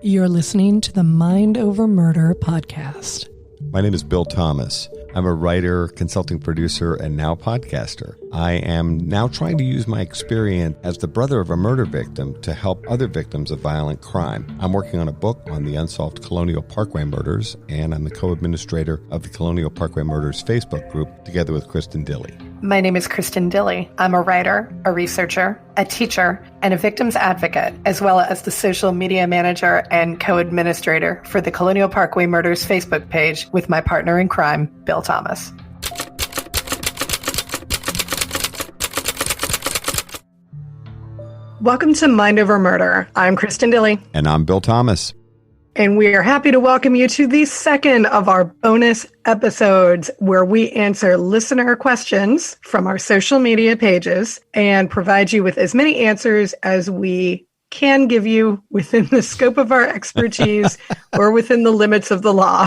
You're listening to the Mind Over Murder podcast. My name is Bill Thomas. I'm a writer, consulting producer, and now podcaster. I am now trying to use my experience as the brother of a murder victim to help other victims of violent crime. I'm working on a book on the unsolved Colonial Parkway murders, and I'm the co-administrator of the Colonial Parkway Murders Facebook group, together with Kristen Dilley. My name is Kristen Dilley. I'm a writer, a researcher, a teacher, and a victims advocate, as well as the social media manager and co-administrator for the Colonial Parkway Murders Facebook page with my partner in crime, Bill Thomas. Welcome to Mind Over Murder. I'm Kristen Dilley. And I'm Bill Thomas. And we are happy to welcome you to the second of our bonus episodes where we answer listener questions from our social media pages and provide you with as many answers as we can give you within the scope of our expertise or within the limits of the law.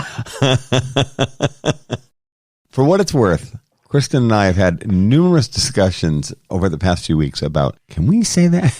For what it's worth, Kristen and I have had numerous discussions over the past few weeks about, can we say that?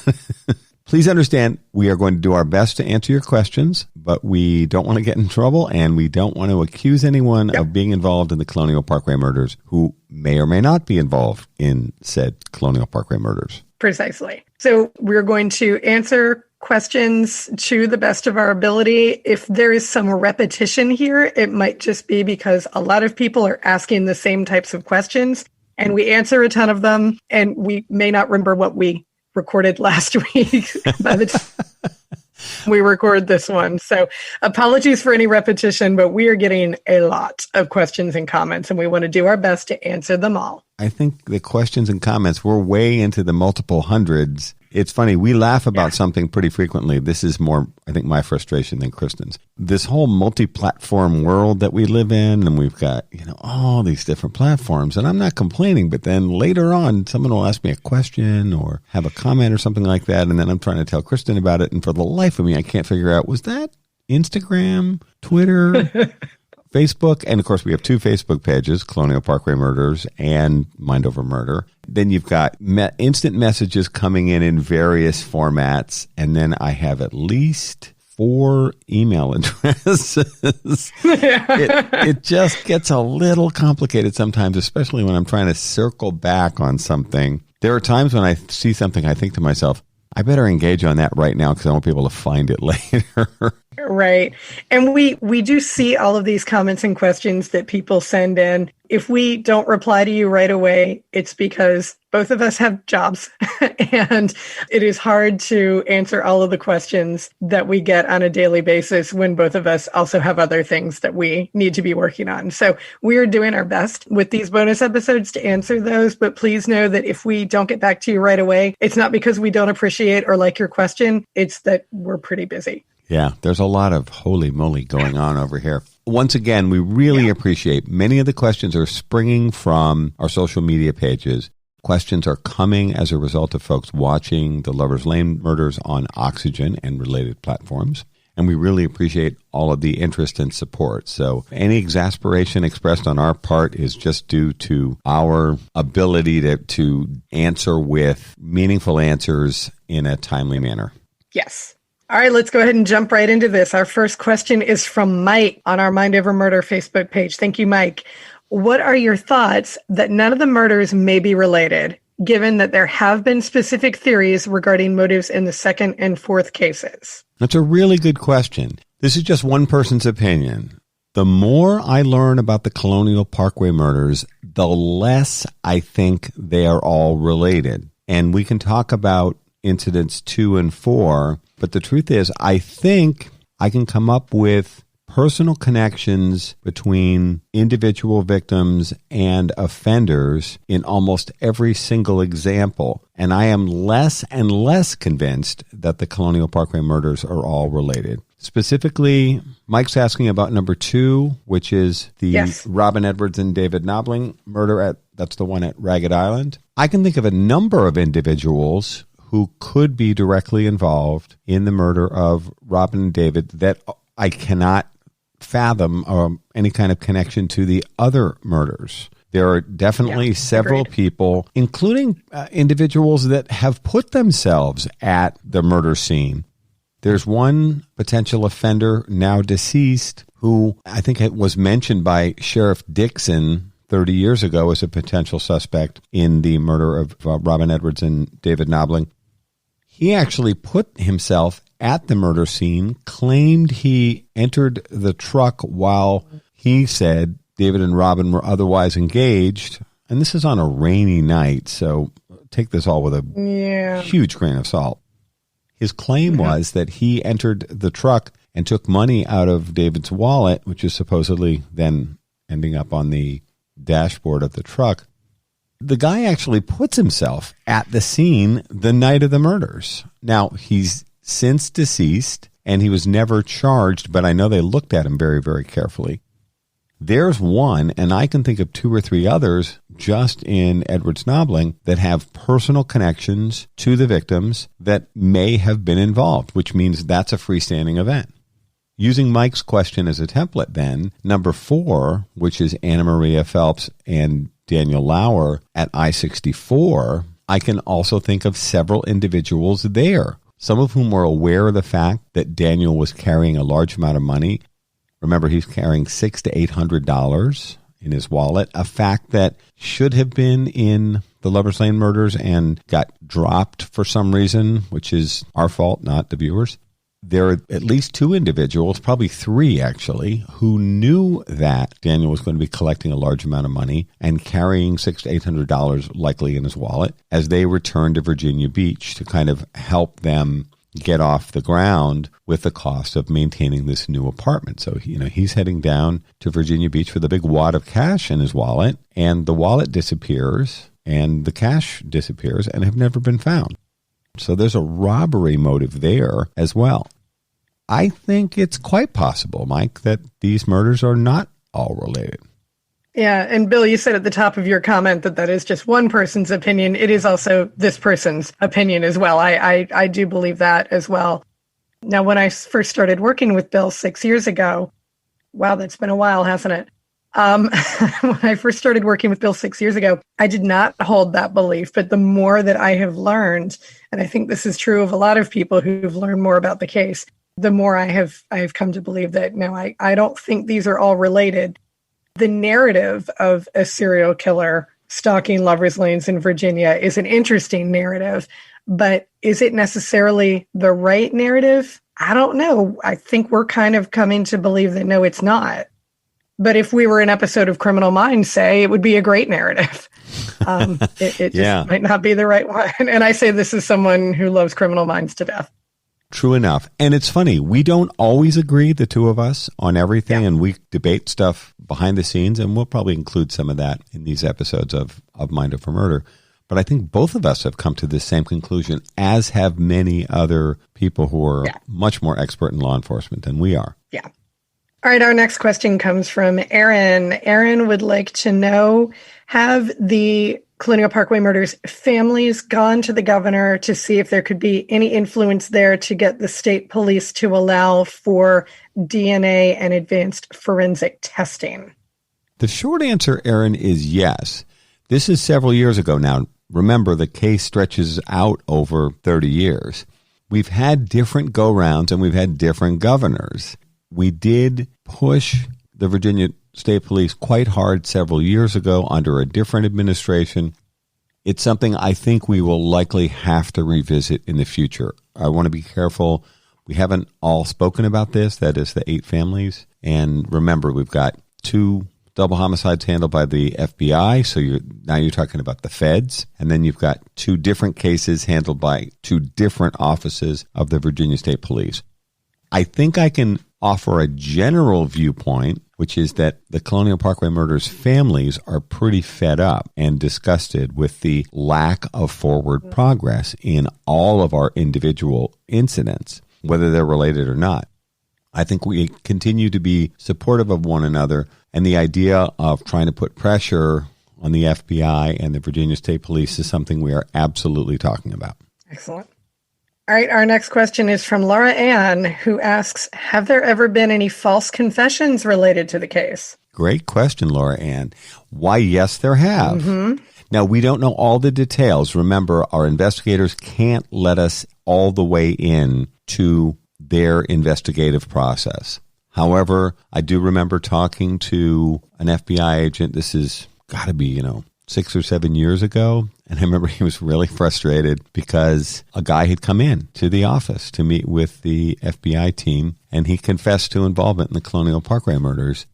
Please understand, we are going to do our best to answer your questions, but we don't want to get in trouble, and we don't want to accuse anyone of being involved in the Colonial Parkway murders who may or may not be involved in said Colonial Parkway murders. Precisely. So we're going to answer questions to the best of our ability. If there is some repetition here, it might just be because a lot of people are asking the same types of questions, and we answer a ton of them, and we may not remember what we recorded last week by the time we record this one. So apologies for any repetition, but we are getting a lot of questions and comments, and we want to do our best to answer them all. I think the questions and comments, we're way into the multiple hundreds. It's funny, we laugh about something pretty frequently. This is more, I think, my frustration than Kristen's. This whole multi-platform world that we live in, and we've got, all these different platforms, and I'm not complaining, but then later on, someone will ask me a question or have a comment or something like that, and then I'm trying to tell Kristen about it, and for the life of me, I can't figure out, was that Instagram, Twitter, Facebook? And of course, we have two Facebook pages, Colonial Parkway Murders and Mind Over Murder. Then you've got instant messages coming in various formats. And then I have at least 4 email addresses. It just gets a little complicated sometimes, especially when I'm trying to circle back on something. There are times when I see something, I think to myself, I better engage on that right now because I won't be able to find it later. Right. And we do see all of these comments and questions that people send in. If we don't reply to you right away, it's because both of us have jobs and it is hard to answer all of the questions that we get on a daily basis when both of us also have other things that we need to be working on. So we are doing our best with these bonus episodes to answer those, but please know that if we don't get back to you right away, it's not because we don't appreciate or like your question. It's that we're pretty busy. Yeah, there's a lot of holy moly going on over here. Once again, we really appreciate many of the questions are springing from our social media pages. Questions are coming as a result of folks watching the Lover's Lane murders on Oxygen and related platforms. And we really appreciate all of the interest and support. So any exasperation expressed on our part is just due to our ability to answer with meaningful answers in a timely manner. Yes. All right, let's go ahead and jump right into this. Our first question is from Mike on our Mind Over Murder Facebook page. Thank you, Mike. What are your thoughts that none of the murders may be related, given that there have been specific theories regarding motives in the second and fourth cases? That's a really good question. This is just one person's opinion. The more I learn about the Colonial Parkway murders, the less I think they are all related. And we can talk about incidents 2 and 4, but the truth is, I think I can come up with personal connections between individual victims and offenders in almost every single example. And I am less and less convinced that the Colonial Parkway murders are all related. Specifically, Mike's asking about number 2, which is the Robin Edwards and David Knobling murder that's the one at Ragged Island. I can think of a number of individuals who could be directly involved in the murder of Robin and David that I cannot fathom any kind of connection to the other murders. There are definitely several people, including individuals that have put themselves at the murder scene There's one potential offender now deceased who I think it was mentioned by Sheriff Dixon 30 years ago as a potential suspect in the murder of Robin Edwards and David Knobling. He actually put himself at the murder scene, claimed he entered the truck while he said David and Robin were otherwise engaged. And this is on a rainy night, so take this all with a huge grain of salt. His claim was that he entered the truck and took money out of David's wallet, which is supposedly then ending up on the dashboard of the truck. The guy actually puts himself at the scene the night of the murders. Now, he's since deceased, and he was never charged, but I know they looked at him very, very carefully. There's one, and I can think of 2 or 3 others just in Edwards Knobling that have personal connections to the victims that may have been involved, which means that's a freestanding event. Using Mike's question as a template then, number 4, which is Anna Maria Phelps and Daniel Lauer at I-64, I can also think of several individuals there, some of whom were aware of the fact that Daniel was carrying a large amount of money. Remember, he's carrying $600 to $800 in his wallet, a fact that should have been in the Lover's Lane murders and got dropped for some reason, which is our fault, not the viewers. There are at least 2 individuals, probably 3 actually, who knew that Daniel was going to be collecting a large amount of money and carrying $600 to $800 likely in his wallet as they returned to Virginia Beach to kind of help them get off the ground with the cost of maintaining this new apartment. So, he's heading down to Virginia Beach with a big wad of cash in his wallet, and the wallet disappears and the cash disappears and have never been found. So there's a robbery motive there as well. I think it's quite possible, Mike, that these murders are not all related. Yeah, and Bill, you said at the top of your comment that is just one person's opinion. It is also this person's opinion as well. I do believe that as well. Now, when I first started working with Bill 6 years ago, wow, that's been a while, hasn't it? When I first started working with Bill 6 years ago, I did not hold that belief. But the more that I have learned, and I think this is true of a lot of people who've learned more about the case, the more I have come to believe that, no, I don't think these are all related. The narrative of a serial killer stalking lovers' lanes in Virginia is an interesting narrative, but is it necessarily the right narrative? I don't know. I think we're kind of coming to believe that, no, it's not. But if we were an episode of Criminal Minds, say, it would be a great narrative. It just might not be the right one. And I say this as someone who loves Criminal Minds to death. True enough. And it's funny, we don't always agree, the two of us, on everything, and we debate stuff behind the scenes, and we'll probably include some of that in these episodes of Mind Over Murder. But I think both of us have come to the same conclusion, as have many other people who are much more expert in law enforcement than we are. Yeah. All right, our next question comes from Aaron. Aaron would like to know, have the Colonial Parkway murders families gone to the governor to see if there could be any influence there to get the state police to allow for DNA and advanced forensic testing? The short answer, Aaron, is yes. This is several years ago now. Remember, the case stretches out over 30 years. We've had different go-rounds and we've had different governors. We did push the Virginia State Police quite hard several years ago under a different administration. It's something I think we will likely have to revisit in the future. I want to be careful. We haven't all spoken about this. That is the 8 families. And remember, we've got 2 double homicides handled by the FBI. So you're talking about the feds. And then you've got 2 different cases handled by 2 different offices of the Virginia State Police. I think I can offer a general viewpoint, which is that the Colonial Parkway murders families are pretty fed up and disgusted with the lack of forward progress in all of our individual incidents, whether they're related or not. I think we continue to be supportive of one another, and the idea of trying to put pressure on the FBI and the Virginia State Police is something we are absolutely talking about. Excellent. All right, our next question is from Laura Ann, who asks, have there ever been any false confessions related to the case? Great question, Laura Ann. Why, yes, there have. Mm-hmm. Now, we don't know all the details. Remember, our investigators can't let us all the way in to their investigative process. However, I do remember talking to an FBI agent. This has got to be, 6 or 7 years ago. And I remember he was really frustrated because a guy had come in to the office to meet with the FBI team, and he confessed to involvement in the Colonial Parkway murders.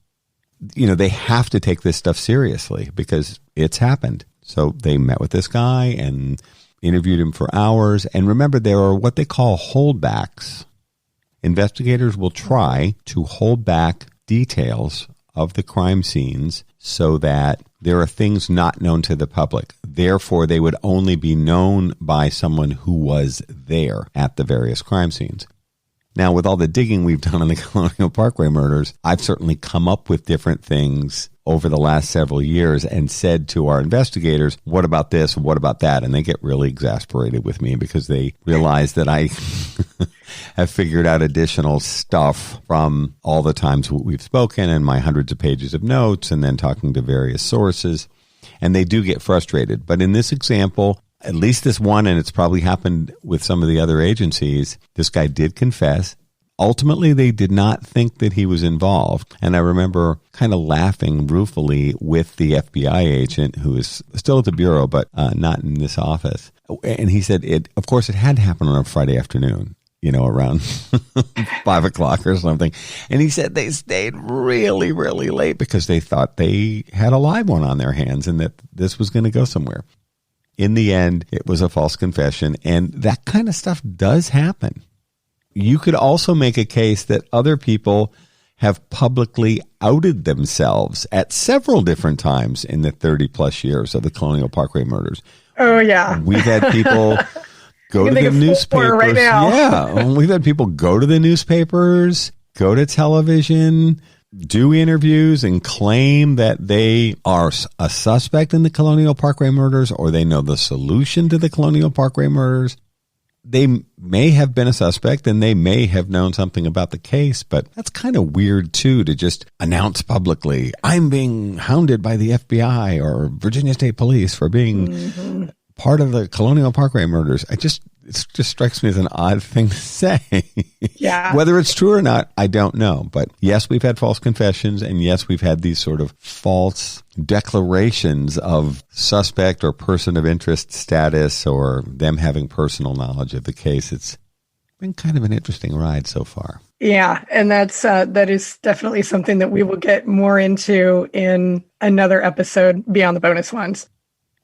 They have to take this stuff seriously because it's happened. So they met with this guy and interviewed him for hours. And remember, there are what they call holdbacks. Investigators will try to hold back details of the crime scenes so that there are things not known to the public. Therefore, they would only be known by someone who was there at the various crime scenes. Now, with all the digging we've done on the Colonial Parkway murders, I've certainly come up with different things over the last several years and said to our investigators, what about this? What about that? And they get really exasperated with me because they realize that I have figured out additional stuff from all the times we've spoken and my hundreds of pages of notes and then talking to various sources. And they do get frustrated. But in this example, at least this one, and it's probably happened with some of the other agencies, this guy did confess. Ultimately, they did not think that he was involved. And I remember kind of laughing ruefully with the FBI agent who is still at the bureau, but not in this office. And he said, of course, it had happened on a Friday afternoon, around 5 o'clock or something. And he said they stayed really, really late because they thought they had a live one on their hands and that this was going to go somewhere. In the end, it was a false confession, and that kind of stuff does happen. You could also make a case that other people have publicly outed themselves at several different times in the 30-plus years of the Colonial Parkway murders. Oh, yeah. We've had people go to the newspapers. Right now. Yeah, we've had people go to the newspapers, go to television, do interviews and claim that they are a suspect in the Colonial Parkway murders or they know the solution to the Colonial Parkway murders. They may have been a suspect and they may have known something about the case, but that's kind of weird too to just announce publicly, I'm being hounded by the FBI or Virginia State Police for being part of the Colonial Parkway murders. It just strikes me as an odd thing to say. Yeah. Whether it's true or not, I don't know. But yes, we've had false confessions, and yes, we've had these sort of false declarations of suspect or person of interest status or them having personal knowledge of the case. It's been kind of an interesting ride so far. Yeah, and that is definitely something that we will get more into in another episode beyond the bonus ones.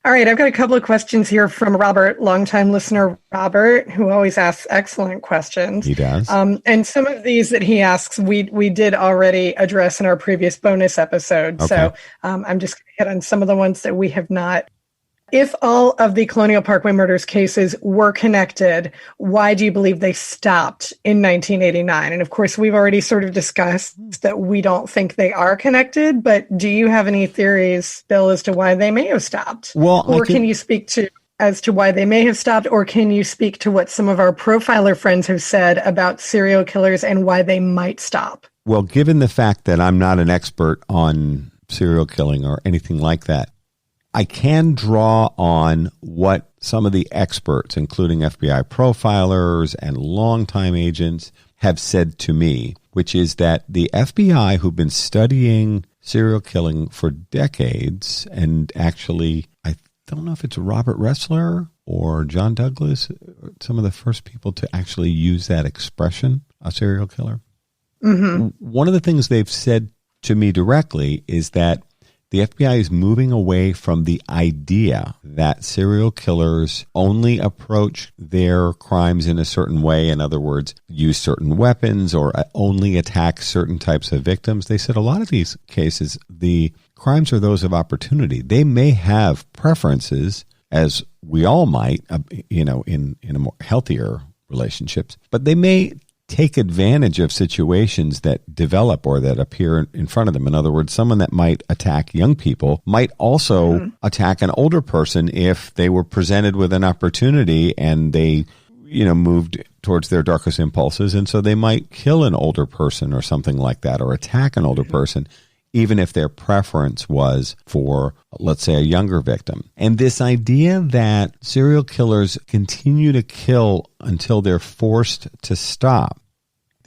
All right, I've got a couple of questions here from Robert, longtime listener Robert, who always asks excellent questions. He does. And some of these that he asks, we did already address in our previous bonus episode. Okay. So I'm just going to hit on some of the ones that we have not. If all of the Colonial Parkway murders cases were connected, why do you believe they stopped in 1989? And of course, we've already sort of discussed that we don't think they are connected, but do you have any theories, Bill, as to why they may have stopped? Well, or can you speak to as to why they may have stopped, or can you speak to what some of our profiler friends have said about serial killers and why they might stop? Well, given the fact that I'm not an expert on serial killing or anything like that, I can draw on what some of the experts, including FBI profilers and longtime agents, have said to me, which is that the FBI, who've been studying serial killing for decades, and actually, I don't know if it's Robert Ressler or John Douglas, some of the first people to actually use that expression, a serial killer. Mm-hmm. One of the things they've said to me directly is that the FBI is moving away from the idea that serial killers only approach their crimes in a certain way. In other words, use certain weapons or only attack certain types of victims. They said a lot of these cases, the crimes are those of opportunity. They may have preferences, as we all might, in a more healthier relationships, but they may take advantage of situations that develop or that appear in front of them. In other words, someone that might attack young people might also attack an older person if they were presented with an opportunity and they, moved towards their darkest impulses. And so they might kill an older person or something like that, or attack an older person, even if their preference was for, let's say, a younger victim. And this idea that serial killers continue to kill until they're forced to stop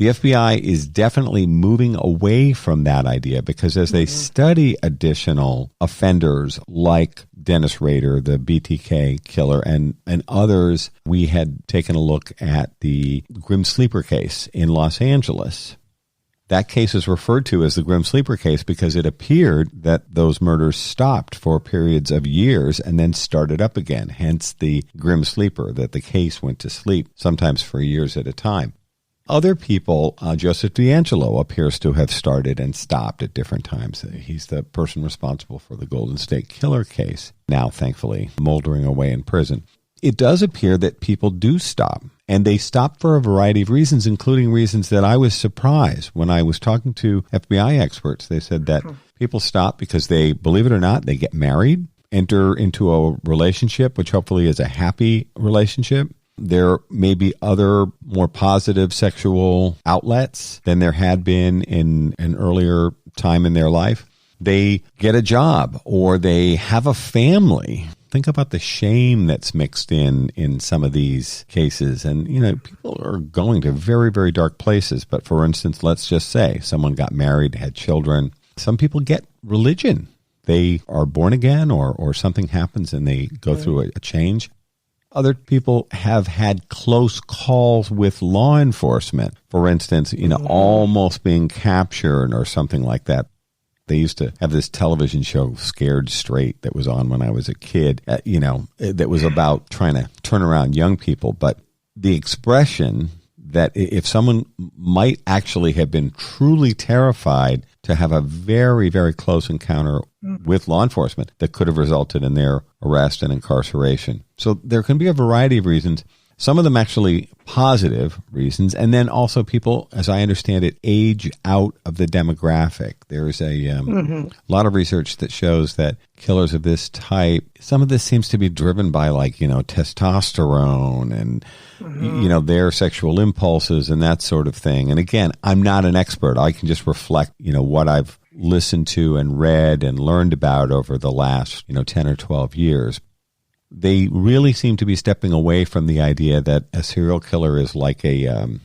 The FBI is definitely moving away from that idea because as they study additional offenders like Dennis Rader, the BTK killer, and others, we had taken a look at the Grim Sleeper case in Los Angeles. That case is referred to as the Grim Sleeper case because it appeared that those murders stopped for periods of years and then started up again, hence the Grim Sleeper, that the case went to sleep, sometimes for years at a time. Other people, Joseph D'Angelo appears to have started and stopped at different times. He's the person responsible for the Golden State Killer case, now thankfully moldering away in prison. It does appear that people do stop, and they stop for a variety of reasons, including reasons that I was surprised. When I was talking to FBI experts, they said that people stop because they, believe it or not, they get married, enter into a relationship, which hopefully is a happy relationship. There may be other more positive sexual outlets than there had been in an earlier time in their life. They get a job or they have a family. Think about the shame that's mixed in some of these cases. And, people are going to very, very dark places. But for instance, let's just say someone got married, had children. Some people get religion. They are born again or something happens and they go through a change. Other people have had close calls with law enforcement. For instance, almost being captured or something like that. They used to have this television show, Scared Straight, that was on when I was a kid, that was about trying to turn around young people. But the expression that if someone might actually have been truly terrified to have a very, very close encounter with law enforcement that could have resulted in their arrest and incarceration. So there can be a variety of reasons. Some of them actually positive reasons, and then also people, as I understand it, age out of the demographic. There's a lot of research that shows that killers of this type, some of this seems to be driven by testosterone and, their sexual impulses and that sort of thing. And again, I'm not an expert. I can just reflect, what I've listened to and read and learned about over the last, 10 or 12 years. They really seem to be stepping away from the idea that a serial killer is like a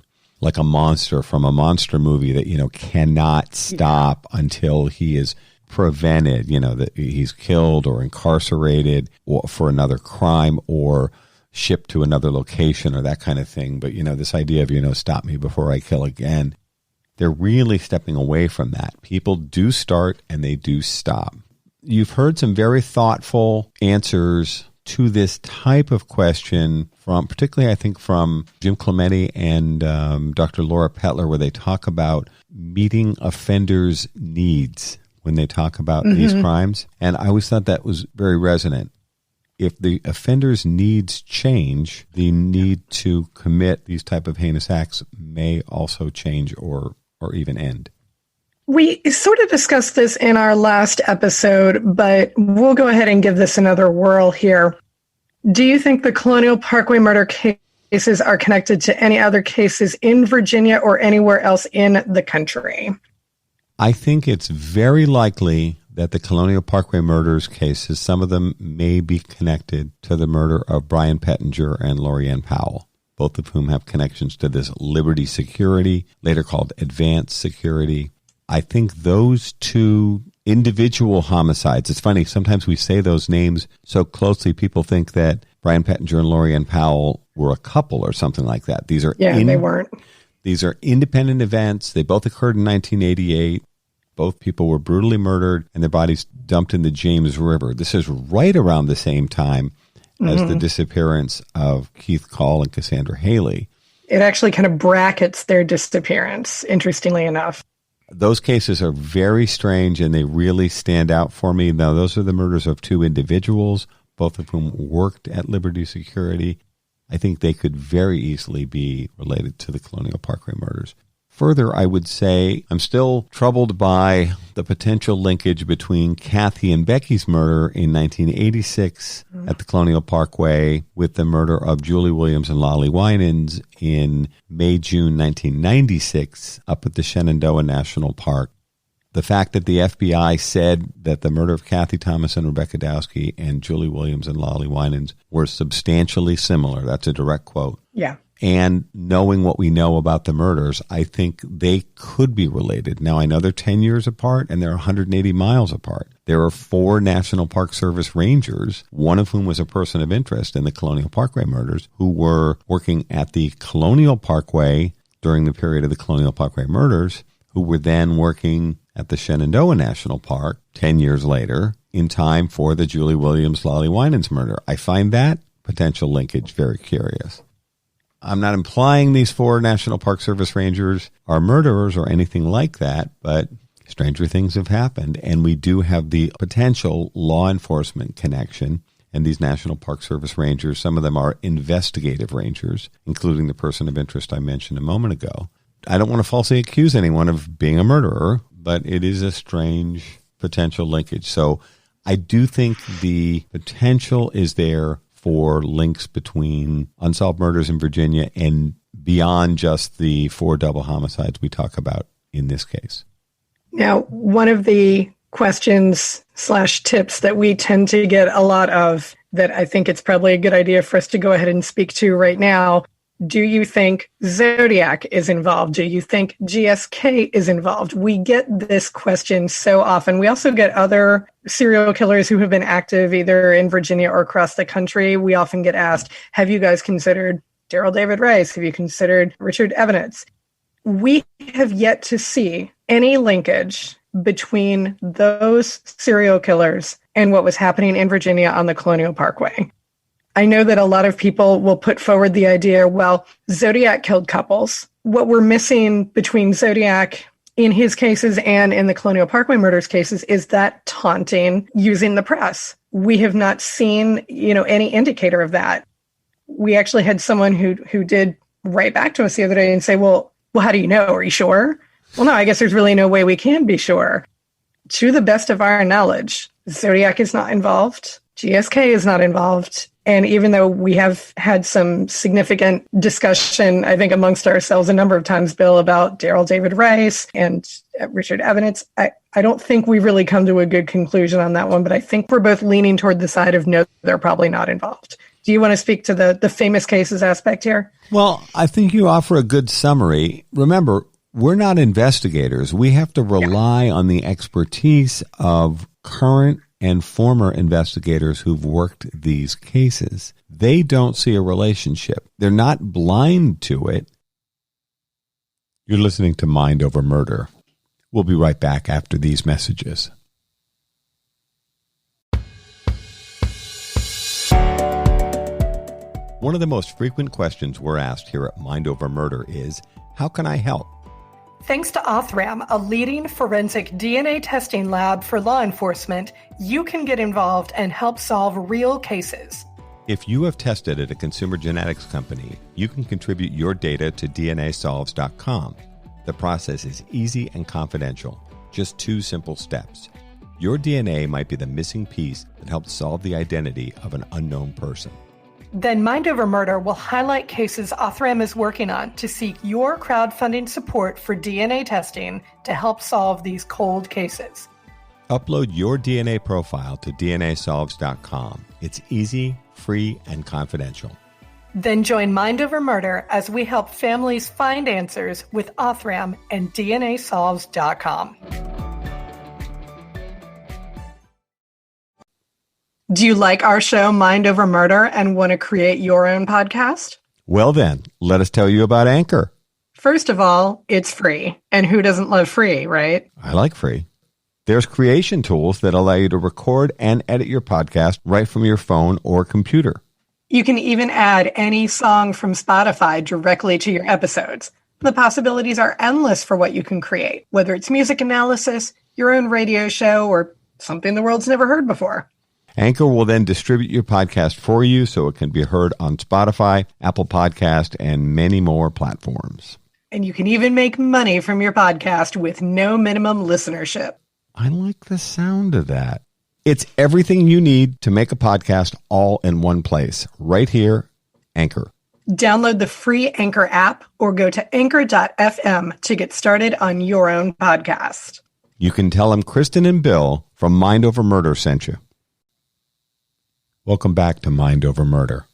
monster from a monster movie that, cannot stop until he is prevented, that he's killed or incarcerated or for another crime or shipped to another location or that kind of thing. But, this idea of, stop me before I kill again, they're really stepping away from that. People do start and they do stop. You've heard some very thoughtful answers to this type of question from, particularly I think from Jim Clemente and Dr. Laura Petler, where they talk about meeting offenders' needs when they talk about these crimes. And I always thought that was very resonant. If the offender's needs change, the need to commit these type of heinous acts may also change or even end. We sort of discussed this in our last episode, but we'll go ahead and give this another whirl here. Do you think the Colonial Parkway murder cases are connected to any other cases in Virginia or anywhere else in the country? I think it's very likely that the Colonial Parkway murders cases, some of them may be connected to the murder of Brian Pettinger and Lorianne Powell, both of whom have connections to this Liberty Security, later called Advanced Security. I think those two individual homicides, it's funny, sometimes we say those names so closely, people think that Brian Pettinger and Lorianne Powell were a couple or something like that. These are they weren't. These are independent events. They both occurred in 1988. Both people were brutally murdered and their bodies dumped in the James River. This is right around the same time as the disappearance of Keith Call and Cassandra Haley. It actually kind of brackets their disappearance, interestingly enough. Those cases are very strange and they really stand out for me. Now, those are the murders of two individuals, both of whom worked at Liberty Security. I think they could very easily be related to the Colonial Parkway murders. Further, I would say I'm still troubled by the potential linkage between Kathy and Becky's murder in 1986 at the Colonial Parkway with the murder of Julie Williams and Lolly Winans in May-June 1996 up at the Shenandoah National Park. The fact that the FBI said that the murder of Kathy Thomas and Rebecca Dowski and Julie Williams and Lolly Winans were substantially similar, that's a direct quote. Yeah. And knowing what we know about the murders, I think they could be related. Now, I know they're 10 years apart and they're 180 miles apart. There are 4 National Park Service rangers, one of whom was a person of interest in the Colonial Parkway murders, who were working at the Colonial Parkway during the period of the Colonial Parkway murders, who were then working at the Shenandoah National Park 10 years later in time for the Julie Williams, Lolly Winans murder. I find that potential linkage very curious. I'm not implying these 4 National Park Service rangers are murderers or anything like that, but stranger things have happened, and we do have the potential law enforcement connection. And these National Park Service rangers, some of them are investigative rangers, including the person of interest I mentioned a moment ago. I don't want to falsely accuse anyone of being a murderer, but it is a strange potential linkage. So I do think the potential is there for links between unsolved murders in Virginia and beyond just the 4 double homicides we talk about in this case. Now, one of the questions/tips that we tend to get a lot of that I think it's probably a good idea for us to go ahead and speak to right now. Do you think Zodiac is involved? Do you think GSK is involved? We get this question so often. We also get other serial killers who have been active either in Virginia or across the country. We often get asked, have you guys considered Daryl David Rice? Have you considered Richard Evans? We have yet to see any linkage between those serial killers and what was happening in Virginia on the Colonial Parkway. I know that a lot of people will put forward the idea, well, Zodiac killed couples. What we're missing between Zodiac in his cases and in the Colonial Parkway murders cases is that taunting using the press. We have not seen, any indicator of that. We actually had someone who did write back to us the other day and say, well, how do you know? Are you sure? Well, no, I guess there's really no way we can be sure. To the best of our knowledge, Zodiac is not involved. GSK is not involved. And even though we have had some significant discussion, I think, amongst ourselves a number of times, Bill, about Daryl David Rice and Richard Evans, I don't think we've really come to a good conclusion on that one. But I think we're both leaning toward the side of no, they're probably not involved. Do you want to speak to the famous cases aspect here? Well, I think you offer a good summary. Remember, we're not investigators. We have to rely on the expertise of current and former investigators who've worked these cases. They don't see a relationship. They're not blind to it. You're listening to Mind Over Murder. We'll be right back after these messages. One of the most frequent questions we're asked here at Mind Over Murder is, how can I help? Thanks to Othram, a leading forensic DNA testing lab for law enforcement, you can get involved and help solve real cases. If you have tested at a consumer genetics company, you can contribute your data to DNAsolves.com. The process is easy and confidential. Just 2 simple steps. Your DNA might be the missing piece that helps solve the identity of an unknown person. Then Mind Over Murder will highlight cases Othram is working on to seek your crowdfunding support for DNA testing to help solve these cold cases. Upload your DNA profile to DNAsolves.com. It's easy, free, and confidential. Then join Mind Over Murder as we help families find answers with Othram and DNAsolves.com. Do you like our show, Mind Over Murder, and want to create your own podcast? Well then, let us tell you about Anchor. First of all, it's free. And who doesn't love free, right? I like free. There's creation tools that allow you to record and edit your podcast right from your phone or computer. You can even add any song from Spotify directly to your episodes. The possibilities are endless for what you can create, whether it's music analysis, your own radio show, or something the world's never heard before. Anchor will then distribute your podcast for you so it can be heard on Spotify, Apple Podcast, and many more platforms. And you can even make money from your podcast with no minimum listenership. I like the sound of that. It's everything you need to make a podcast all in one place. Right here, Anchor. Download the free Anchor app or go to anchor.fm to get started on your own podcast. You can tell them Kristen and Bill from Mind Over Murder sent you. Welcome back to Mind Over Murder.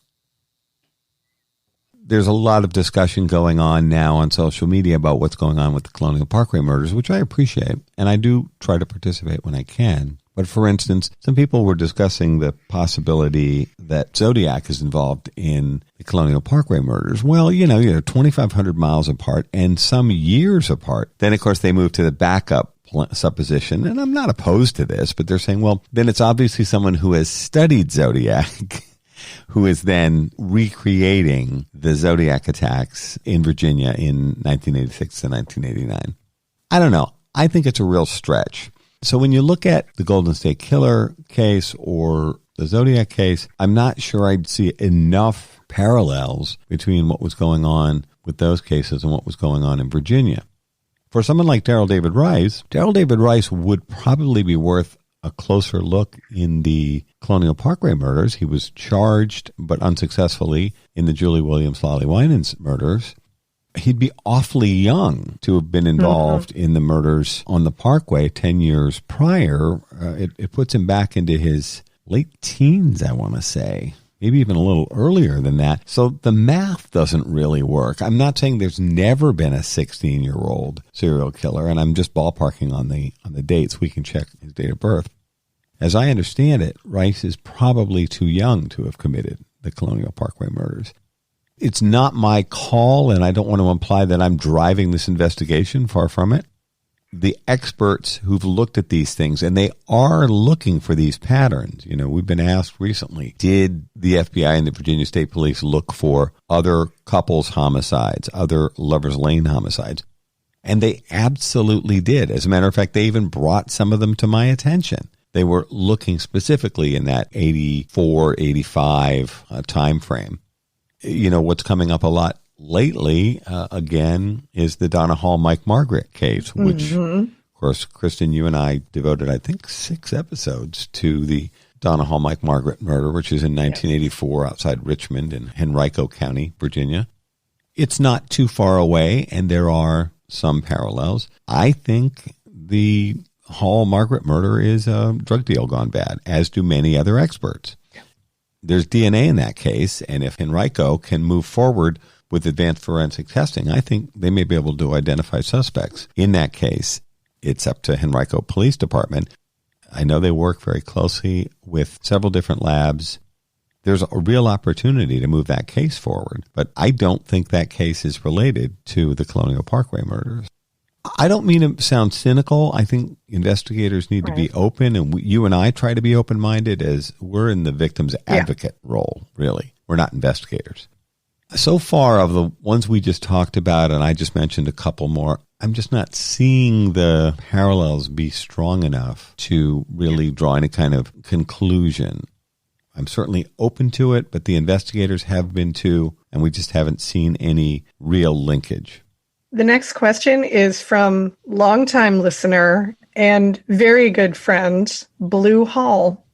There's a lot of discussion going on now on social media about what's going on with the Colonial Parkway murders, which I appreciate, and I do try to participate when I can. But for instance, some people were discussing the possibility that Zodiac is involved in the Colonial Parkway murders. Well, you're 2,500 miles apart and some years apart. Then, of course, they moved to the backup supposition, and I'm not opposed to this, but they're saying, well, then it's obviously someone who has studied Zodiac who is then recreating the Zodiac attacks in Virginia in 1986 to 1989. I don't know. I think it's a real stretch. So when you look at the Golden State Killer case or the Zodiac case, I'm not sure I'd see enough parallels between what was going on with those cases and what was going on in Virginia. For someone like Daryl David Rice would probably be worth a closer look in the Colonial Parkway murders. He was charged, but unsuccessfully, in the Julie Williams Lolly Winans murders. He'd be awfully young to have been involved in the murders on the Parkway 10 years prior. It puts him back into his late teens, I want to say, maybe even a little earlier than that. So the math doesn't really work. I'm not saying there's never been a 16-year-old serial killer, and I'm just ballparking on the dates. We can check his date of birth. As I understand it, Rice is probably too young to have committed the Colonial Parkway murders. It's not my call, and I don't want to imply that I'm driving this investigation, far from it. The experts who've looked at these things, and they are looking for these patterns. We've been asked recently, did the FBI and the Virginia State Police look for other couples homicides, other Lover's Lane homicides? And they absolutely did. As a matter of fact, they even brought some of them to my attention. They were looking specifically in that 84, 85 time frame. What's coming up a lot lately, again, is the Donna Hall, Mike Margaret case, which, of course, Kristen, you and I devoted, I think, 6 episodes to the Donna Hall, Mike Margaret murder, which is in 1984 outside Richmond in Henrico County, Virginia. It's not too far away, and there are some parallels. I think the Hall Margaret murder is a drug deal gone bad, as do many other experts. There's DNA in that case, and if Henrico can move forward with advanced forensic testing, I think they may be able to identify suspects. In that case, it's up to Henrico Police Department. I know they work very closely with several different labs. There's a real opportunity to move that case forward, but I don't think that case is related to the Colonial Parkway murders. I don't mean to sound cynical. I think investigators need to be open, and you and I try to be open-minded as we're in the victim's advocate role, really. We're not investigators. So far, of the ones we just talked about, and I just mentioned a couple more, I'm just not seeing the parallels be strong enough to really draw any kind of conclusion. I'm certainly open to it, but the investigators have been too, and we just haven't seen any real linkage. The next question is from longtime listener and very good friend, Blue Hall.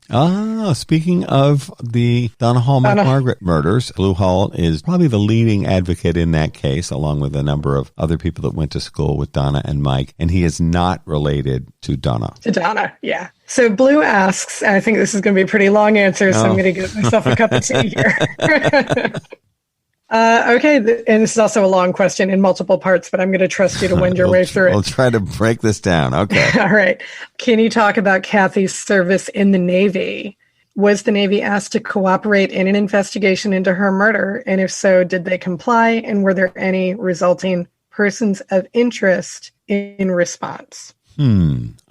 Speaking of the Donna Hall, Mike Margaret murders, Blue Hall is probably the leading advocate in that case, along with a number of other people that went to school with Donna and Mike, and he is not related to Donna. To Donna, yeah. So Blue asks, and I think this is going to be a pretty long answer, so I'm going to give myself a cup of tea here. Okay, and this is also a long question in multiple parts, but I'm going to trust you to wend your way through it. We'll try to break this down. Okay. All right. Can you talk about Kathy's service in the Navy? Was the Navy asked to cooperate in an investigation into her murder? And if so, did they comply? And were there any resulting persons of interest in response?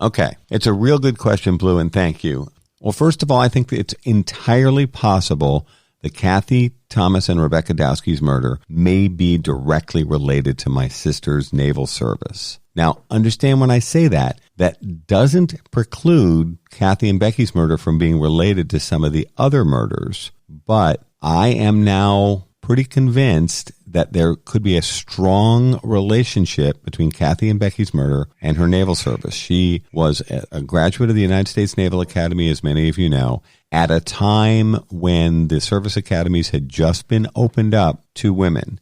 Okay. It's a real good question, Blue, and thank you. Well, first of all, I think that it's entirely possible that Kathy Thomas and Rebecca Dowski's murder may be directly related to my sister's naval service. Now, understand when I say that, that doesn't preclude Kathy and Becky's murder from being related to some of the other murders, but I am now pretty convinced that there could be a strong relationship between Kathy and Becky's murder and her naval service. She was a graduate of the United States Naval Academy, as many of you know, at a time when the service academies had just been opened up to women.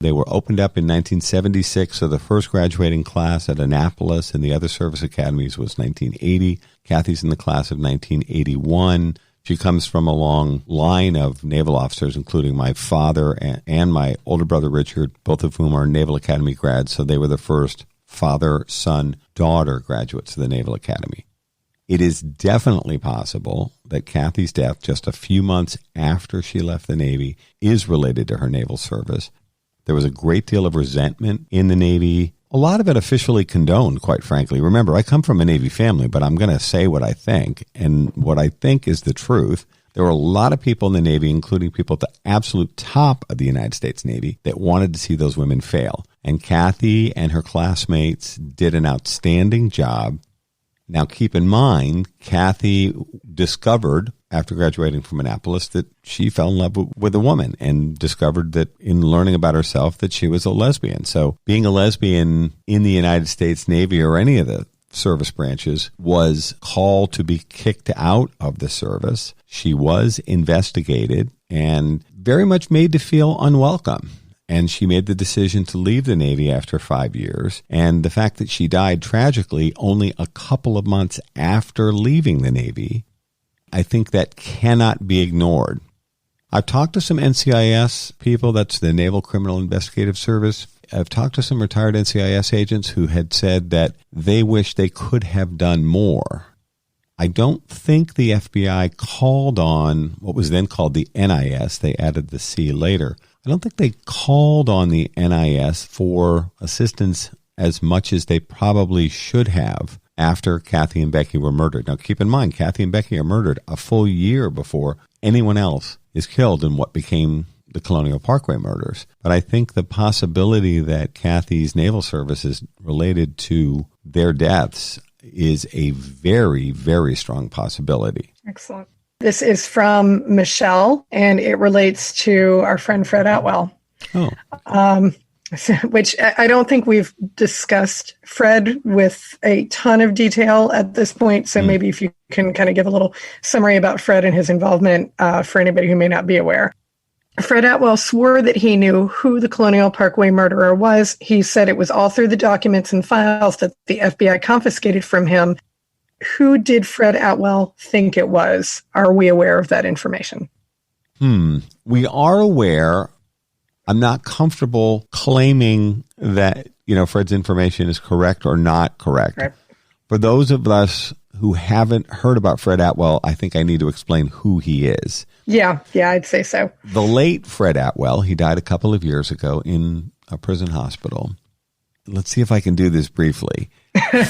They were opened up in 1976, so the first graduating class at Annapolis and the other service academies was 1980. Kathy's in the class of 1981. She comes from a long line of naval officers, including my father and my older brother Richard, both of whom are Naval Academy grads, so they were the first father, son, daughter graduates of the Naval Academy. It is definitely possible that Kathy's death just a few months after she left the Navy is related to her naval service. There was a great deal of resentment in the Navy, a lot of it officially condoned, quite frankly. Remember, I come from a Navy family, but I'm going to say what I think, and what I think is the truth. There were a lot of people in the Navy, including people at the absolute top of the United States Navy, that wanted to see those women fail. And Kathy and her classmates did an outstanding job. Now, keep in mind, Kathy discovered, after graduating from Annapolis, that she fell in love with a woman and discovered that in learning about herself that she was a lesbian. So being a lesbian in the United States Navy or any of the service branches was called to be kicked out of the service. She was investigated and very much made to feel unwelcome. And she made the decision to leave the Navy after 5 years. And the fact that she died tragically only a couple of months after leaving the Navy, I think that cannot be ignored. I've talked to some NCIS people, that's the Naval Criminal Investigative Service. I've talked to some retired NCIS agents who had said that they wish they could have done more. I don't think the FBI called on what was then called the NIS. They added the C later. I don't think they called on the NIS for assistance as much as they probably should have after Kathy and Becky were murdered. Now, keep in mind, Kathy and Becky are murdered a full year before anyone else is killed in what became the Colonial Parkway murders. But I think the possibility that Kathy's naval service is related to their deaths is a very, very strong possibility. Excellent. This is from Michelle, and it relates to our friend Fred Atwell. Oh. Which I don't think we've discussed Fred with a ton of detail at this point. So maybe if you can kind of give a little summary about Fred and his involvement for anybody who may not be aware. Fred Atwell swore that he knew who the Colonial Parkway murderer was. He said it was all through the documents and files that the FBI confiscated from him. Who did Fred Atwell think it was? Are we aware of that information? We are aware. I'm not comfortable claiming that, Fred's information is correct or not correct. Right. For those of us who haven't heard about Fred Atwell, I think I need to explain who he is. Yeah, I'd say so. The late Fred Atwell, he died a couple of years ago in a prison hospital. Let's see if I can do this briefly.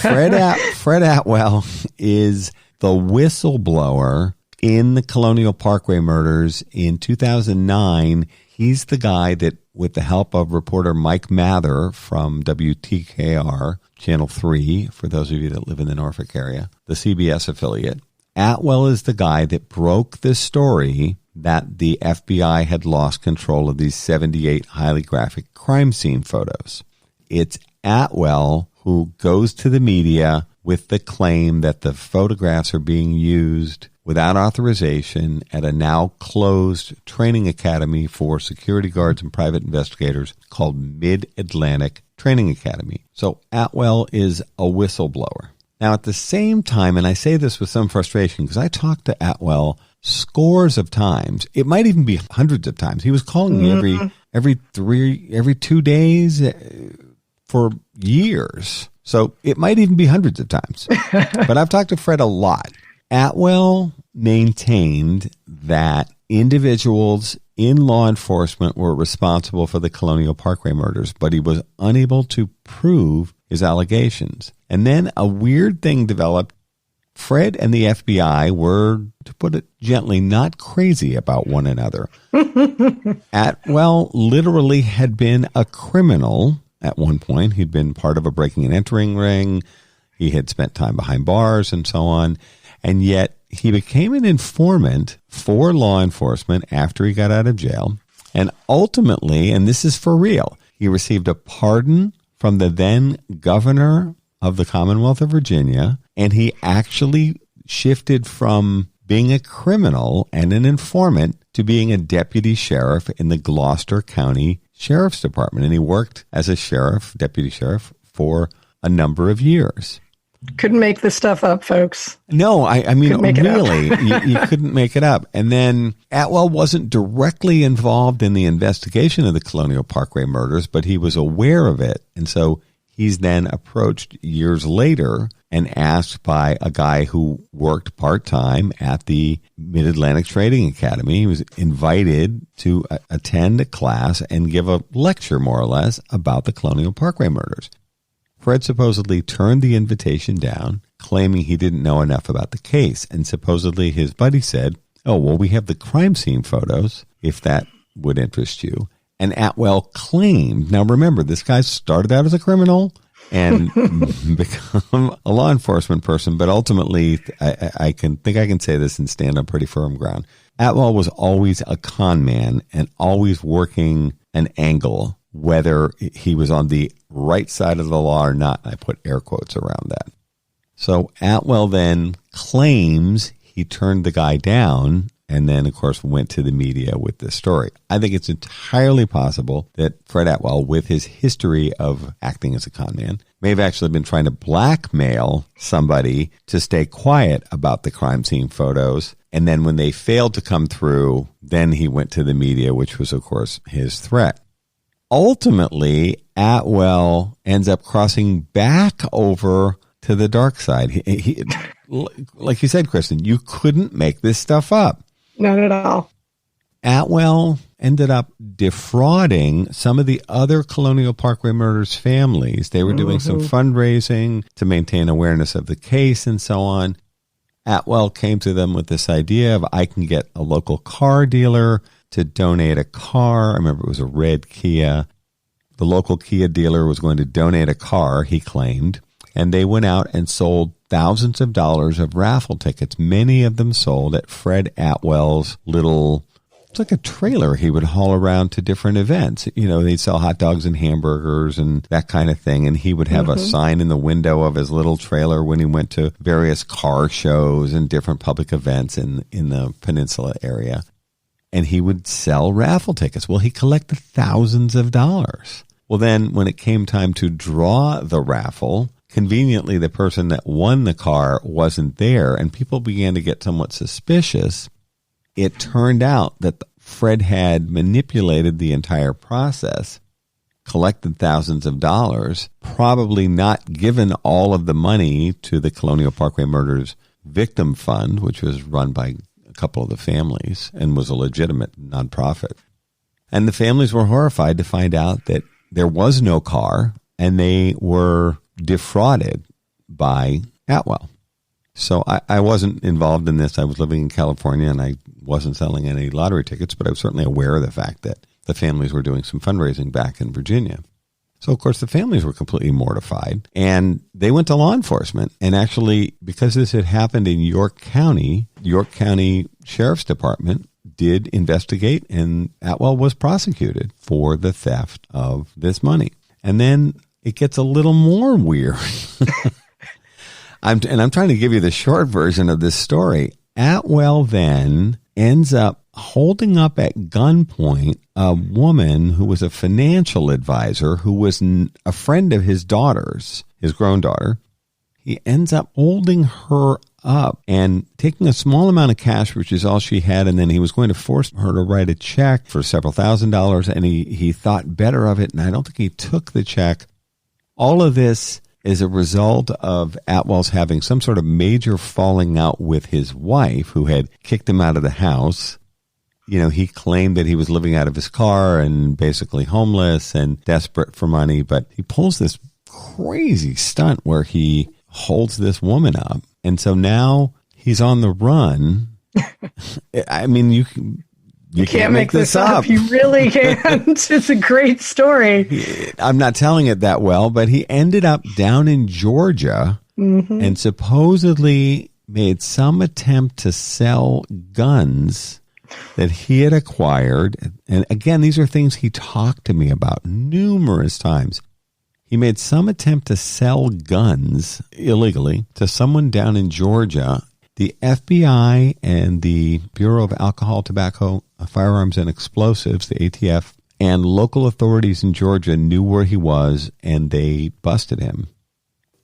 Fred Atwell is the whistleblower in the Colonial Parkway murders in 2009. He's the guy that, with the help of reporter Mike Mather from WTKR, Channel 3, for those of you that live in the Norfolk area, the CBS affiliate, Atwell is the guy that broke the story that the FBI had lost control of these 78 highly graphic crime scene photos. It's Atwell who goes to the media with the claim that the photographs are being used without authorization at a now closed training academy for security guards and private investigators called Mid-Atlantic Training Academy. So Atwell is a whistleblower. Now, at the same time, and I say this with some frustration because I talked to Atwell scores of times. It might even be hundreds of times. He was calling me every 2 days for years. So it might even be hundreds of times. But I've talked to Fred a lot. Atwell maintained that individuals in law enforcement were responsible for the Colonial Parkway murders, but he was unable to prove his allegations. And then a weird thing developed. Fred and the FBI were, to put it gently, not crazy about one another. Atwell literally had been a criminal at one point. He'd been part of a breaking and entering ring. He had spent time behind bars and so on. And yet he became an informant for law enforcement after he got out of jail. And ultimately, and this is for real, he received a pardon from the then governor of the Commonwealth of Virginia, and he actually shifted from being a criminal and an informant to being a deputy sheriff in the Gloucester County Sheriff's Department, and he worked as a sheriff, deputy sheriff, for a number of years. Couldn't make this stuff up, folks. No, I mean, really, you up. couldn't make it up. And then Atwell wasn't directly involved in the investigation of the Colonial Parkway murders, but he was aware of it. And so he's then approached years later and asked by a guy who worked part-time at the Mid-Atlantic Trading Academy. He was invited to attend a class and give a lecture, more or less, about the Colonial Parkway murders. Fred supposedly turned the invitation down, claiming he didn't know enough about the case. And supposedly his buddy said, "Oh, well, we have the crime scene photos, if that would interest you." And Atwell claimed, now remember, this guy started out as a criminal and become a law enforcement person, but ultimately, I can say this and stand on pretty firm ground. Atwell was always a con man and always working an angle, whether he was on the right side of the law or not. I put air quotes around that. So Atwell then claims he turned the guy down and then, of course, went to the media with this story. I think it's entirely possible that Fred Atwell, with his history of acting as a con man, may have actually been trying to blackmail somebody to stay quiet about the crime scene photos. And then when they failed to come through, then he went to the media, which was, of course, his threat. Ultimately, Atwell ends up crossing back over to the dark side. He, like you said, Kristen, you couldn't make this stuff up. Not at all. Atwell ended up defrauding some of the other Colonial Parkway murders families. They were doing some fundraising to maintain awareness of the case and so on. Atwell came to them with this idea of, I can get a local car dealer to donate a car. I remember it was a red Kia. The local Kia dealer was going to donate a car, he claimed, and they went out and sold thousands of dollars of raffle tickets. Many of them sold at Fred Atwell's little, it's like a trailer he would haul around to different events. You know, they'd sell hot dogs and hamburgers and that kind of thing. And he would have a sign in the window of his little trailer when he went to various car shows and different public events in the peninsula area. And he would sell raffle tickets. Well, he collected thousands of dollars. Well, then when it came time to draw the raffle, conveniently, the person that won the car wasn't there, and people began to get somewhat suspicious. It turned out that Fred had manipulated the entire process, collected thousands of dollars, probably not given all of the money to the Colonial Parkway Murders Victim Fund, which was run by a couple of the families and was a legitimate nonprofit. And the families were horrified to find out that there was no car, and they were defrauded by Atwell. So I wasn't involved in this. I was living in California, and I wasn't selling any lottery tickets, but I was certainly aware of the fact that the families were doing some fundraising back in Virginia. So, of course, the families were completely mortified, and they went to law enforcement. And actually, because this had happened in York County Sheriff's Department did investigate, and Atwell was prosecuted for the theft of this money. And then it gets a little more weird. I'm trying to give you the short version of this story. Atwell then ends up holding up at gunpoint a woman who was a financial advisor who was a friend of his daughter's, his grown daughter. He ends up holding her up and taking a small amount of cash, which is all she had, and then he was going to force her to write a check for several $1,000s, and he thought better of it, and I don't think he took the check. All of this is a result of Atwell's having some sort of major falling out with his wife, who had kicked him out of the house. You know, he claimed that he was living out of his car and basically homeless and desperate for money, but he pulls this crazy stunt where he holds this woman up. And so now he's on the run. I mean, you can't make this up. You really can't. It's a great story. I'm not telling it that well, but he ended up down in Georgia and supposedly made some attempt to sell guns that he had acquired. And again, these are things he talked to me about numerous times. He made some attempt to sell guns illegally to someone down in Georgia. The FBI and the Bureau of Alcohol, Tobacco, Firearms, and Explosives, the ATF, and local authorities in Georgia knew where he was, and they busted him.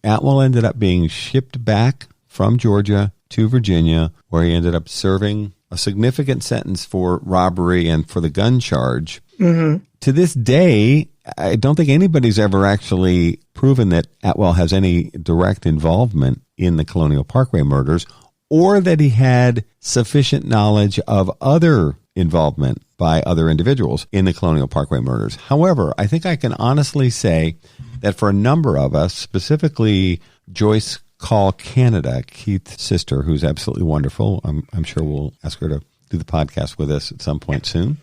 Atwell ended up being shipped back from Georgia to Virginia, where he ended up serving a significant sentence for robbery and for the gun charge. Mm-hmm. To this day, I don't think anybody's ever actually proven that Atwell has any direct involvement in the Colonial Parkway murders, or that he had sufficient knowledge of other involvement by other individuals in the Colonial Parkway murders. However, I think I can honestly say that for a number of us, specifically Joyce Call Canada, Keith's sister, who's absolutely wonderful. I'm sure we'll ask her to do the podcast with us at some point soon.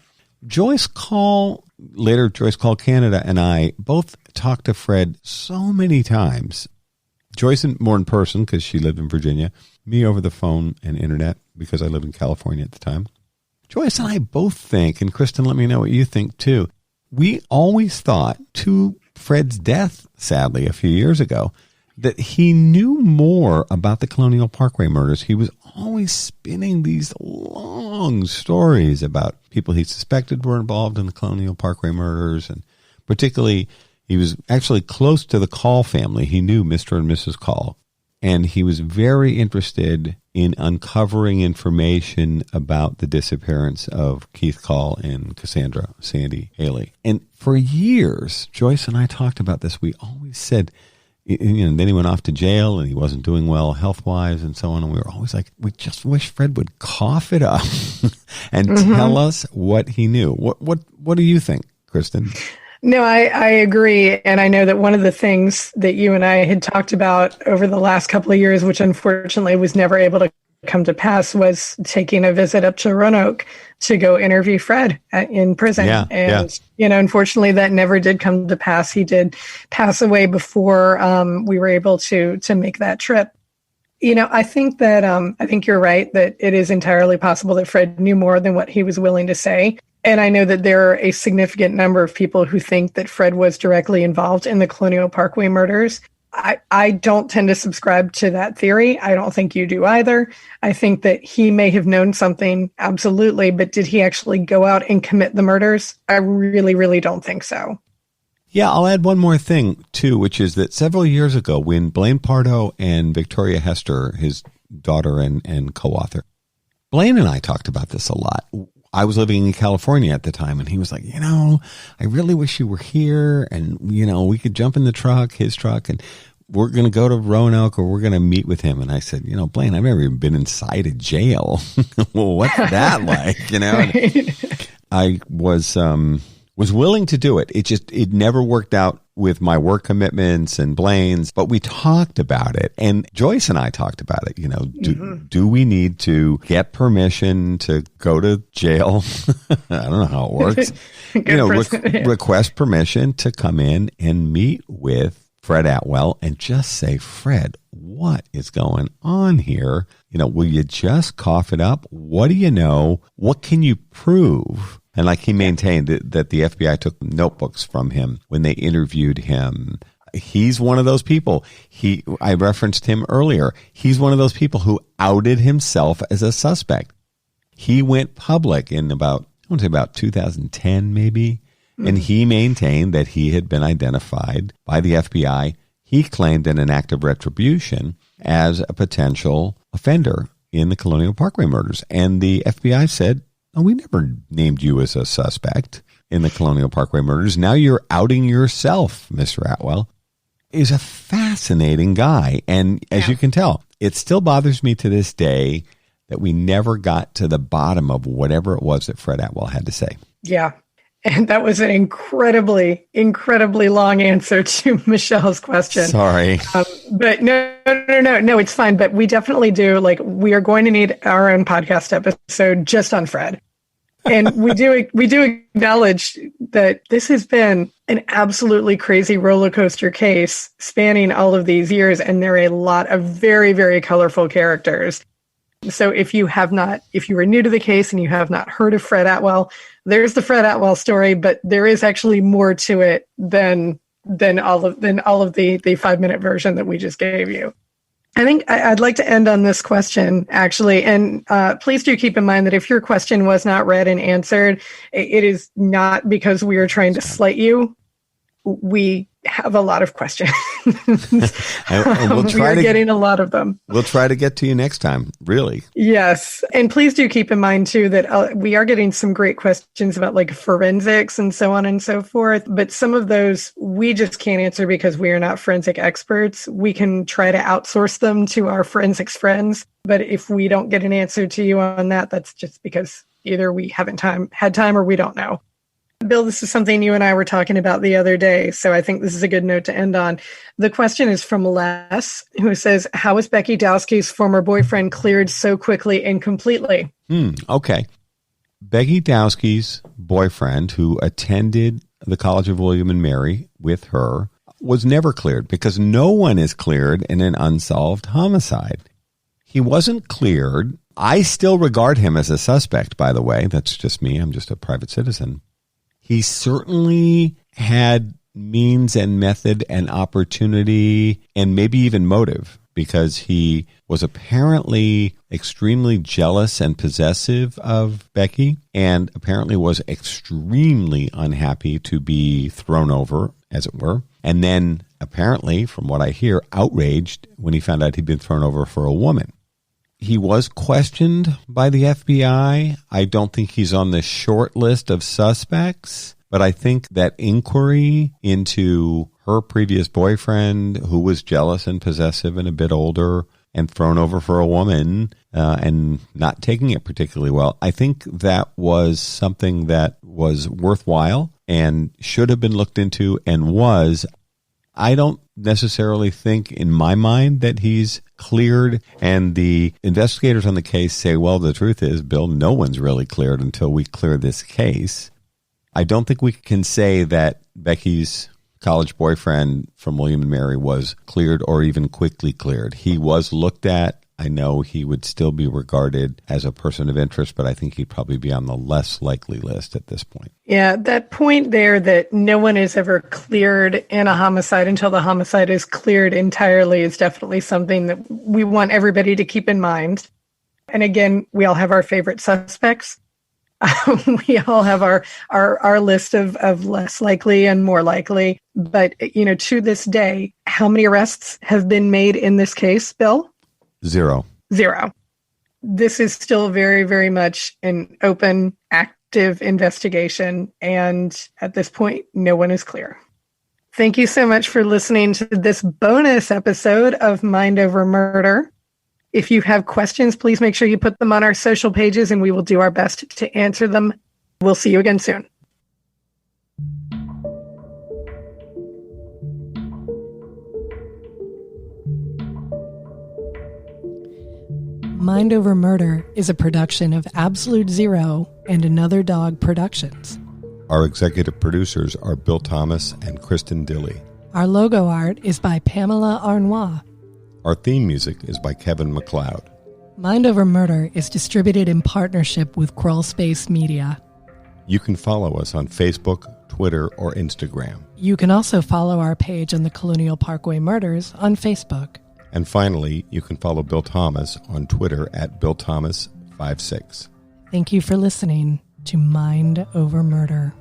Joyce Call Canada and I both talked to Fred so many times. Joyce more in person because she lived in Virginia, me over the phone and internet because I lived in California at the time. Joyce and I both think, and Kristen, let me know what you think too, we always thought, to Fred's death, sadly, a few years ago, that he knew more about the Colonial Parkway murders. He was always spinning these long stories about people he suspected were involved in the Colonial Parkway murders. And particularly, he was actually close to the Call family. He knew Mr. and Mrs. Call. And he was very interested in uncovering information about the disappearance of Keith Call and Cassandra Sandy Haley. And for years, Joyce and I talked about this. We always said, then he went off to jail and he wasn't doing well health-wise and so on. And we were always like, we just wish Fred would cough it up and tell us what he knew. What do you think, Kristen? No, I agree. And I know that one of the things that you and I had talked about over the last couple of years, which unfortunately was never able to come to pass, was taking a visit up to Roanoke to go interview Fred in prison. Unfortunately, that never did come to pass. He did pass away before we were able to make that trip. I think you're right that it is entirely possible that Fred knew more than what he was willing to say. And I know that there are a significant number of people who think that Fred was directly involved in the Colonial Parkway murders. I don't tend to subscribe to that theory. I don't think you do either. I think that he may have known something, absolutely, but did he actually go out and commit the murders? I really, really don't think so. Yeah, I'll add one more thing, too, which is that several years ago when Blaine Pardo and Victoria Hester, his daughter and co-author, Blaine and I talked about this a lot. I was living in California at the time, and he was like, I really wish you were here, and, we could jump in the truck, his truck, and we're going to go to Roanoke, or we're going to meet with him. And I said, Blaine, I've never even been inside a jail. Well, what's that like? Right. I was willing to do it. It never worked out with my work commitments and Blaine's, but we talked about it. And Joyce and I talked about it. Do we need to get permission to go to jail? I don't know how it works. Request permission to come in and meet with Fred Atwell and just say, Fred, what is going on here? Will you just cough it up? What do you know? What can you prove? And like he maintained that the FBI took notebooks from him when they interviewed him. He's one of those people. I referenced him earlier. He's one of those people who outed himself as a suspect. He went public in about 2010 maybe, and he maintained that he had been identified by the FBI. He claimed in an act of retribution as a potential offender in the Colonial Parkway murders. And the FBI said, "Oh, we never named you as a suspect in the Colonial Parkway murders. Now you're outing yourself, Mr. Atwell." He's a fascinating guy. And as you can tell, it still bothers me to this day that we never got to the bottom of whatever it was that Fred Atwell had to say. Yeah. And that was an incredibly, incredibly long answer to Michelle's question. Sorry. But no, it's fine. But we definitely do. We are going to need our own podcast episode just on Fred. And we do acknowledge that this has been an absolutely crazy roller coaster case spanning all of these years. And there are a lot of very, very colorful characters. So if you are new to the case and you have not heard of Fred Atwell, there's the Fred Atwell story, but there is actually more to it than all of the 5-minute version that we just gave you. I think I'd like to end on this question, actually. And please do keep in mind that if your question was not read and answered, it is not because we are trying to slight you. We have a lot of questions. and we'll try getting a lot of them. We'll try to get to you next time, really. Yes. And please do keep in mind, too, that we are getting some great questions about like forensics and so on and so forth. But some of those we just can't answer because we are not forensic experts. We can try to outsource them to our forensics friends. But if we don't get an answer to you on that, that's just because either we haven't had time or we don't know. Bill, this is something you and I were talking about the other day, so I think this is a good note to end on. The question is from Les, who says, how was Becky Dowski's former boyfriend cleared so quickly and completely? Okay. Becky Dowski's boyfriend, who attended the College of William and Mary with her, was never cleared because no one is cleared in an unsolved homicide. He wasn't cleared. I still regard him as a suspect, by the way. That's just me. I'm just a private citizen. He certainly had means and method and opportunity and maybe even motive because he was apparently extremely jealous and possessive of Becky and apparently was extremely unhappy to be thrown over, as it were. And then apparently, from what I hear, outraged when he found out he'd been thrown over for a woman. He was questioned by the FBI. I don't think he's on the short list of suspects, but I think that inquiry into her previous boyfriend, who was jealous and possessive and a bit older and thrown over for a woman and not taking it particularly well, I think that was something that was worthwhile and should have been looked into and was. I don't necessarily think in my mind that he's cleared, and the investigators on the case say, well, the truth is, Bill, no one's really cleared until we clear this case. I don't think we can say that Becky's college boyfriend from William and Mary was cleared or even quickly cleared. He was looked at. I know he would still be regarded as a person of interest, but I think he'd probably be on the less likely list at this point. Yeah, that point there that no one is ever cleared in a homicide until the homicide is cleared entirely is definitely something that we want everybody to keep in mind. And again, we all have our favorite suspects. We all have our list of less likely and more likely. But, to this day, how many arrests have been made in this case, Bill? Zero. This is still very, very much an open, active investigation. And at this point, no one is clear. Thank you so much for listening to this bonus episode of Mind Over Murder. If you have questions, please make sure you put them on our social pages and we will do our best to answer them. We'll see you again soon. Mind Over Murder is a production of Absolute Zero and Another Dog Productions. Our executive producers are Bill Thomas and Kristen Dilley. Our logo art is by Pamela Arnois. Our theme music is by Kevin MacLeod. Mind Over Murder is distributed in partnership with Crawl Space Media. You can follow us on Facebook, Twitter, or Instagram. You can also follow our page on the Colonial Parkway Murders on Facebook. And finally, you can follow Bill Thomas on Twitter at BillThomas56. Thank you for listening to Mind Over Murder.